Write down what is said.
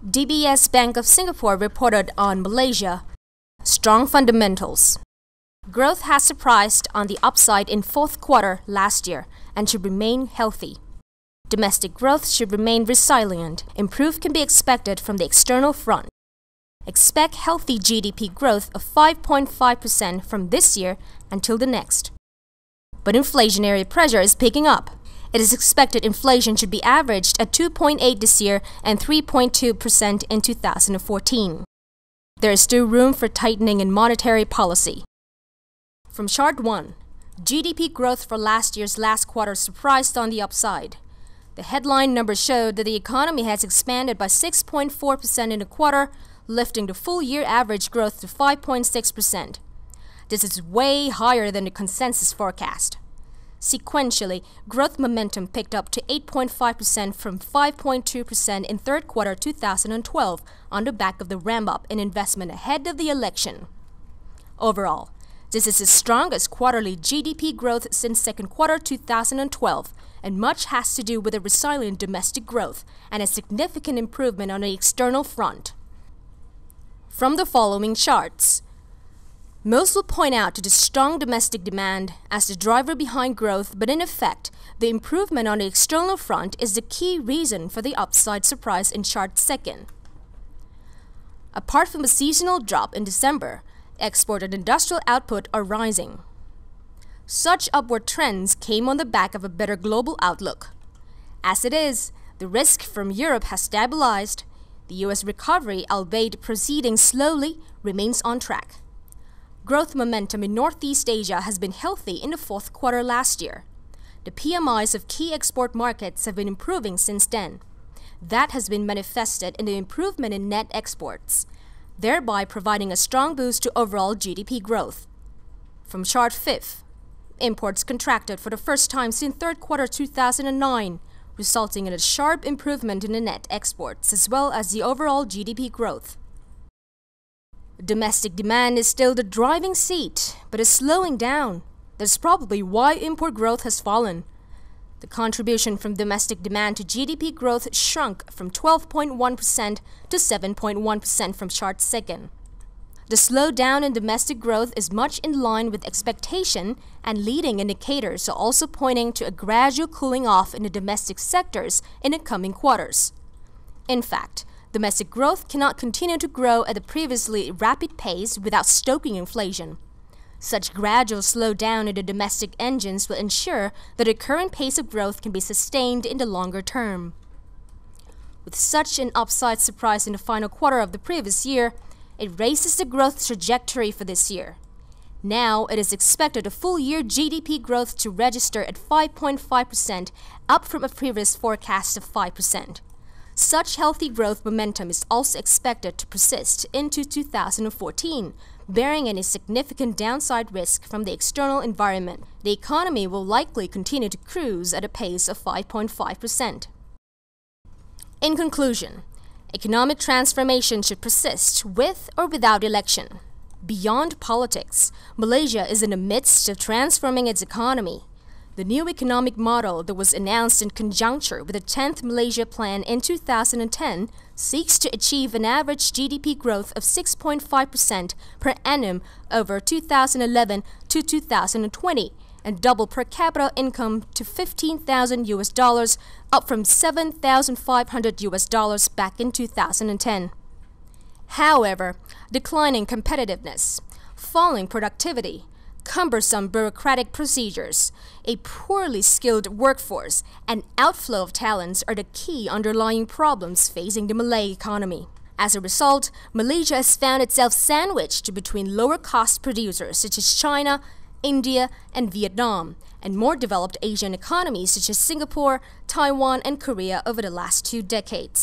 DBS Bank of Singapore reported on Malaysia. Strong fundamentals. Growth has surprised on the upside in fourth quarter last year and should remain healthy. Domestic growth should remain resilient. Improvement can be expected from the external front. Expect healthy GDP growth of 5.5% from this year until the next. But inflationary pressure is picking up. It is expected inflation should be averaged at 2.8% this year and 3.2% in 2014. There is still room for tightening in monetary policy. From Chart 1, GDP growth for last year's last quarter surprised on the upside. The headline numbers showed that the economy has expanded by 6.4% in the quarter, lifting the full-year average growth to 5.6%. This is way higher than the consensus forecast. Sequentially, growth momentum picked up to 8.5% from 5.2% in third quarter 2012 on the back of the ramp-up in investment ahead of the election. Overall, this is the strongest quarterly GDP growth since second quarter 2012, and much has to do with a resilient domestic growth and a significant improvement on the external front. From the following charts, most will point out to the strong domestic demand as the driver behind growth, but in effect, the improvement on the external front is the key reason for the upside surprise in Chart 2. Apart from a seasonal drop in December, export and industrial output are rising. Such upward trends came on the back of a better global outlook. As it is, the risk from Europe has stabilized. The U.S. recovery, albeit proceeding slowly, remains on track. Growth momentum in Northeast Asia has been healthy in the fourth quarter last year. The PMIs of key export markets have been improving since then. That has been manifested in the improvement in net exports, thereby providing a strong boost to overall GDP growth. From Chart 5, imports contracted for the first time since third quarter 2009, resulting in a sharp improvement in the net exports as well as the overall GDP growth. Domestic demand is still the driving seat, but is slowing down. That's probably why import growth has fallen. The contribution from domestic demand to GDP growth shrunk from 12.1% to 7.1% from Chart 2. The slowdown in domestic growth is much in line with expectation, and leading indicators are also pointing to a gradual cooling off in the domestic sectors in the coming quarters. In fact, domestic growth cannot continue to grow at the previously rapid pace without stoking inflation. Such gradual slowdown in the domestic engines will ensure that the current pace of growth can be sustained in the longer term. With such an upside surprise in the final quarter of the previous year, it raises the growth trajectory for this year. Now, it is expected a full-year GDP growth to register at 5.5%, up from a previous forecast of 5%. Such healthy growth momentum is also expected to persist into 2014, bearing any significant downside risk from the external environment. The economy will likely continue to cruise at a pace of 5.5%. In conclusion, economic transformation should persist with or without election. Beyond politics, Malaysia is in the midst of transforming its economy. The new economic model that was announced in conjuncture with the 10th Malaysia Plan in 2010 seeks to achieve an average GDP growth of 6.5% per annum over 2011 to 2020 and double per capita income to $15,000, up from $7,500 back in 2010. However, declining competitiveness, falling productivity, cumbersome bureaucratic procedures, a poorly skilled workforce, and outflow of talents are the key underlying problems facing the Malay economy. As a result, Malaysia has found itself sandwiched between lower-cost producers such as China, India, and Vietnam, and more developed Asian economies such as Singapore, Taiwan, and Korea over the last 2 decades.